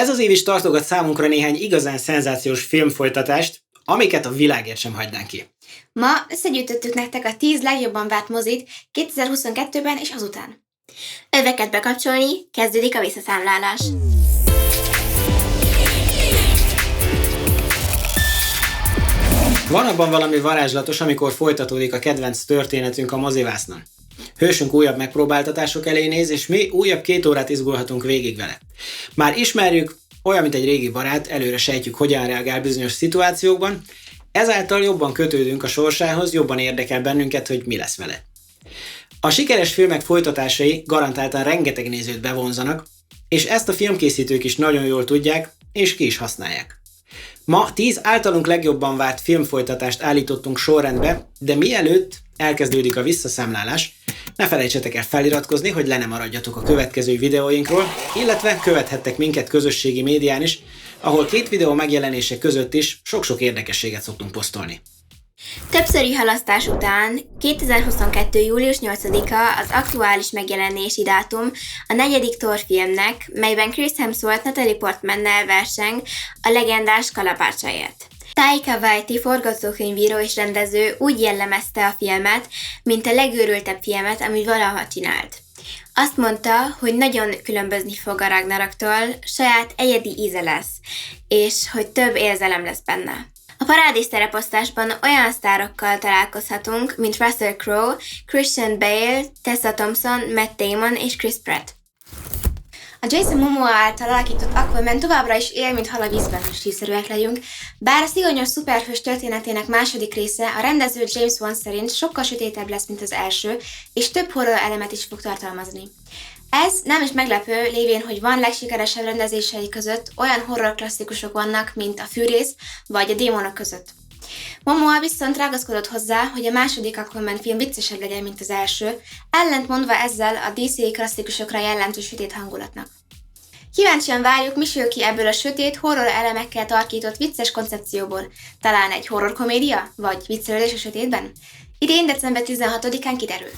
Ez az év is tartogat számunkra néhány igazán szenzációs filmfolytatást, amiket a világért sem hagynánk ki. Ma összegyűjtöttük nektek a 10 legjobban várt mozit 2022-ben és azután. Öveket bekapcsolni, kezdődik a visszaszámlálás. Van abban valami varázslatos, amikor folytatódik a kedvenc történetünk a mozivásznon. Hősünk újabb megpróbáltatások elé néz, és mi újabb 2 órát izgulhatunk végig vele. Már ismerjük, olyan, mint egy régi barát, előre sejtjük, hogyan reagál bizonyos szituációkban, ezáltal jobban kötődünk a sorsához, jobban érdekel bennünket, hogy mi lesz vele. A sikeres filmek folytatásai garantáltan rengeteg nézőt bevonzanak, és ezt a filmkészítők is nagyon jól tudják, és ki is használják. Ma 10 általunk legjobban várt filmfolytatást állítottunk sorrendbe, de mielőtt elkezdődik a visszaszámlálás, ne felejtsetek el feliratkozni, hogy le ne maradjatok a következő videóinkról, illetve követhettek minket közösségi médián is, ahol 2 videó megjelenése között is sok-sok érdekességet szoktunk posztolni. Többszöri halasztás után 2022. július 8-a az aktuális megjelenési dátum a 4. Thor-filmnek, melyben Chris Hemsworth Natalie Portmannel verseng a legendás kalapácsáért. Taika Waititi forgatókönyvíró és rendező úgy jellemezte a filmet, mint a legőrültebb filmet, amit valaha csinált. Azt mondta, hogy nagyon különbözni fog a Ragnaroktól, saját egyedi íze lesz, és hogy több érzelem lesz benne. A parádés tereposztásban olyan sztárokkal találkozhatunk, mint Russell Crowe, Christian Bale, Tessa Thompson, Matt Damon és Chris Pratt. A Jason Momoa által alakított Aquaman továbbra is él, mint hal a vízben, hogy stílszerűek legyünk, bár a szigonyos szuperhős történetének második része a rendező James Wan szerint sokkal sötétebb lesz, mint az első, és több horror elemet is fog tartalmazni. Ez nem is meglepő, lévén, hogy Wan legsikeresebb rendezései között olyan horror klasszikusok vannak, mint a Fűrész vagy a Démonok között. Momoa viszont ragaszkodott hozzá, hogy a második Aquaman film viccesebb legyen, mint az első, ellentmondva ezzel a DC klasszikusokra jellemző sötét hangulatnak. Kíváncsian várjuk, mi sül ki ebből a sötét, horror elemekkel tarkított vicces koncepcióból. Talán egy horror komédia? Vagy viccelődés a sötétben? Idén december 16-án kiderül.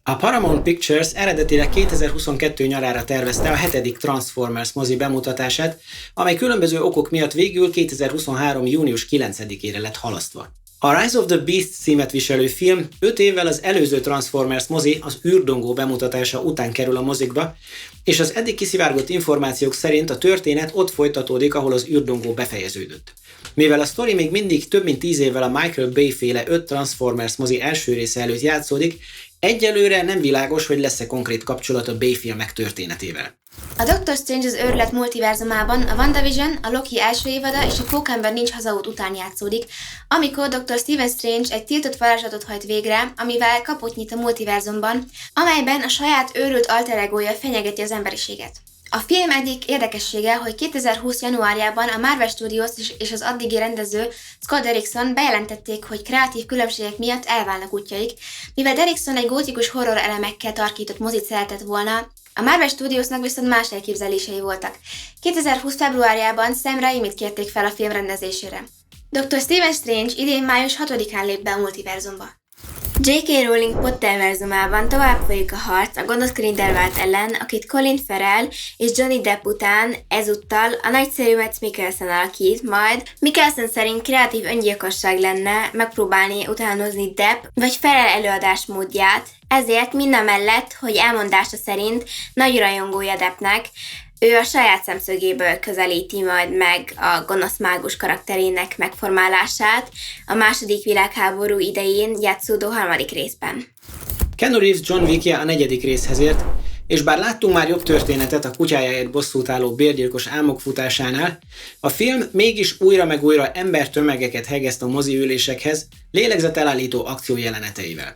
A Paramount Pictures eredetileg 2022 nyarára tervezte a 7. Transformers mozi bemutatását, amely különböző okok miatt végül 2023. június 9-ére lett halasztva. A Rise of the Beast címet viselő film 5 évvel az előző Transformers mozi, az űrdongó bemutatása után kerül a mozikba, és az eddig kiszivárgott információk szerint a történet ott folytatódik, ahol az űrdongó befejeződött. Mivel a sztori még mindig több mint 10 évvel a Michael Bay-féle 5 Transformers mozi első része előtt játszódik, egyelőre nem világos, hogy lesz-e konkrét kapcsolat a Bay-filmek történetével. A Doctor Strange az őrület multiverzumában a WandaVision, a Loki első évada és a Pókember nincs hazaút után játszódik, amikor Dr. Stephen Strange egy tiltott varázslatot hajt végre, amivel kaput nyit a multiverzumban, amelyben a saját őrült alter egója fenyegeti az emberiséget. A film egyik érdekessége, hogy 2020. januárjában a Marvel Studios és az addigi rendező Scott Derrickson bejelentették, hogy kreatív különbségek miatt elválnak útjaik, mivel Derrickson egy gótikus horror elemekkel tarkított mozit szeretett volna, a Marvel Studiosnak viszont más elképzelései voltak. 2020. februárjában Sam Raimit kérték fel a film rendezésére. Dr. Stephen Strange idén május 6-án lép be a multiverzumba. J.K. Rowling Potterverzumában tovább folyik a harc a gonosz Grindelwald ellen, akit Colin Farrell és Johnny Depp után ezúttal a nagyszerű Mads Mikkelsen alakít, majd Mikkelsen szerint kreatív öngyilkosság lenne megpróbálni utánozni Depp vagy Farrell előadásmódját, ezért mindamellett, hogy elmondása szerint nagy rajongója Deppnek, ő a saját szemszögéből közelíti majd meg a gonosz mágus karakterének megformálását a II. Világháború idején játszódó 3. részben. Keanu Reeves John Wickje a 4. részhez ért, és bár láttunk már jobb történetet a kutyájáért bosszút álló bérgyilkos álmok futásánál, a film mégis újra meg újra embertömegeket hegeszt a moziülésekhez lélegzetelállító akciójeleneteivel.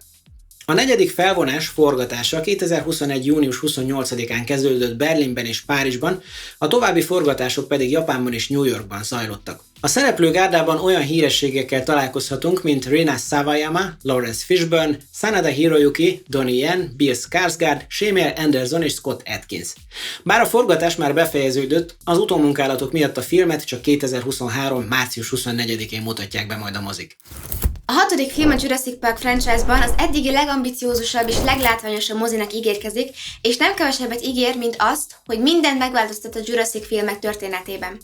A 4. felvonás forgatása 2021. június 28-án kezdődött Berlinben és Párizsban, a további forgatások pedig Japánban és New Yorkban zajlottak. A szereplőgárdában olyan hírességekkel találkozhatunk, mint Rina Sawayama, Lawrence Fishburne, Sanada Hiroyuki, Donnie Yen, Bill Skarsgård, Samuel Anderson és Scott Adkins. Bár a forgatás már befejeződött, az utómunkálatok miatt a filmet csak 2023. március 24-én mutatják be majd a mozik. A 6. film a Jurassic Park franchise-ban az eddigi legambiciózusabb és leglátványosabb mozinak ígérkezik, és nem kevesebbet ígér, mint azt, hogy mindent megváltoztat a Jurassic filmek történetében.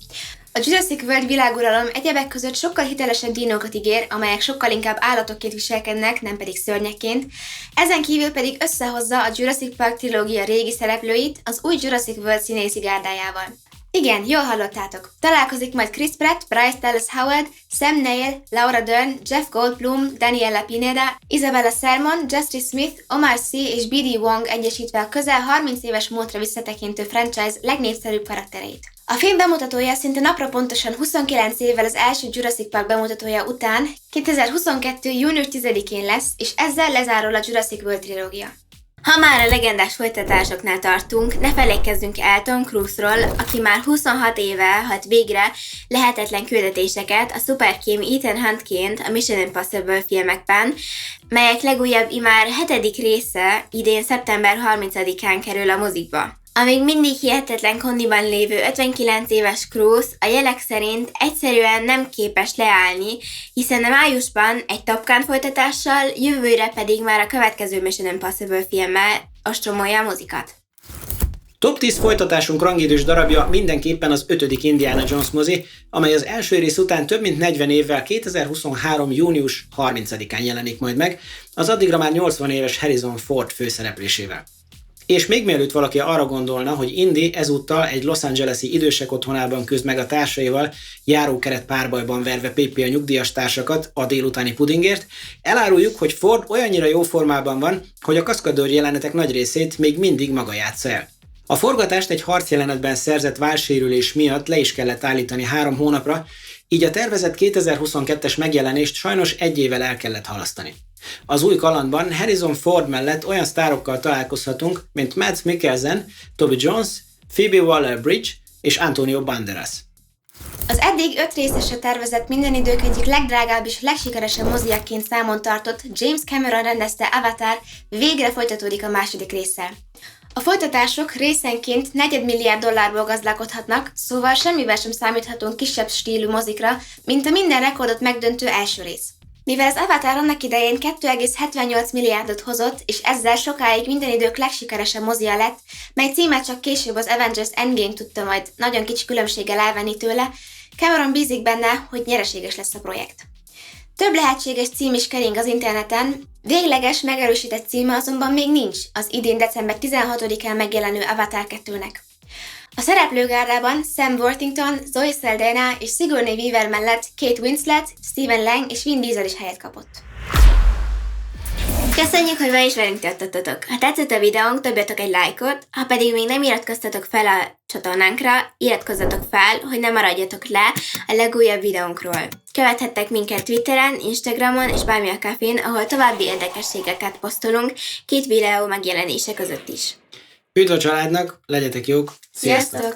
A Jurassic World világuralom egyebek között sokkal hitelesebb dinókat ígér, amelyek sokkal inkább állatokként viselkednek, nem pedig szörnyekként. Ezen kívül pedig összehozza a Jurassic Park trilógia régi szereplőit az új Jurassic World színészi gárdájával. Igen, jól hallottátok. Találkozik majd Chris Pratt, Bryce Dallas Howard, Sam Neill, Laura Dern, Jeff Goldblum, Daniela Pineda, Isabella Sermon, Justice Smith, Omar Sy és B.D. Wong egyesítve a közel 30 éves múltra visszatekintő franchise legnépszerűbb karaktereit. A film bemutatója szinte napra pontosan 29 évvel az első Jurassic Park bemutatója után 2022. június 10-én lesz, és ezzel lezárul a Jurassic World trilógia. Ha már a legendás folytatásoknál tartunk, ne feledkezzünk el Tom Cruise-ról, aki már 26 éve hajt végre lehetetlen küldetéseket a szuperkém Ethan Huntként a Mission Impossible filmekben, melyek legújabb imár 7. része idén szeptember 30-án kerül a mozikba. A még mindig hihetetlen kondiban lévő 59 éves Cruise a jelek szerint egyszerűen nem képes leállni, hiszen a májusban egy Top Gun folytatással, jövőre pedig már a következő Mission Impossible filmmel ostromolja a mozikat. Top 10 folytatásunk rangidős darabja mindenképpen az 5. Indiana Jones mozi, amely az első rész után több mint 40 évvel 2023. június 30-án jelenik majd meg, az addigra már 80 éves Harrison Ford főszereplésével. És még mielőtt valaki arra gondolna, hogy Indy ezúttal egy Los Angeles-i idősek otthonában küzd meg a társaival, járókeret párbajban verve Pépé a nyugdíjas társakat a délutáni pudingért, eláruljuk, hogy Ford olyannyira jó formában van, hogy a kaszkadőr jelenetek nagy részét még mindig maga játsza el. A forgatást egy harcjelenetben szerzett vállsérülés miatt le is kellett állítani 3 hónapra, így a tervezett 2022-es megjelenést sajnos 1 évvel el kellett halasztani. Az új kalandban Harrison Ford mellett olyan sztárokkal találkozhatunk, mint Mads Mikkelsen, Toby Jones, Phoebe Waller-Bridge és Antonio Banderas. Az eddig 5 részesre tervezett minden idők egyik legdrágább és legsikeresebb moziakként számon tartott James Cameron rendezte Avatar végre folytatódik a 2. résszel. A folytatások részenként $4 milliárd gazdálkodhatnak, szóval semmivel sem számíthatunk kisebb stílű mozikra, mint a minden rekordot megdöntő első rész. Mivel az Avatar annak idején 2,78 milliárdot hozott, és ezzel sokáig minden idők legsikeresebb mozia lett, mely címet csak később az Avengers Endgame tudta majd nagyon kicsi különbséggel elvenni tőle, Cameron bízik benne, hogy nyereséges lesz a projekt. Több lehetséges cím is kering az interneten, végleges, megerősített címe azonban még nincs az idén december 16-án megjelenő Avatar 2-nek. A szereplőgárdában Sam Worthington, Zoe Saldana és Sigourney Weaver mellett Kate Winslet, Stephen Lang és Vin Diesel is helyet kapott. Köszönjük, hogy ma is velünk tartottatok! Ha tetszett a videónk, dobjatok egy lájkot, ha pedig még nem iratkoztatok fel a csatornánkra, iratkozzatok fel, hogy ne maradjatok le a legújabb videónkról. Követhettek minket Twitteren, Instagramon és bármilyen kafén, ahol további érdekességeket posztolunk 2 videó megjelenése között is. Üdv a családnak, legyetek jók! Sziasztok!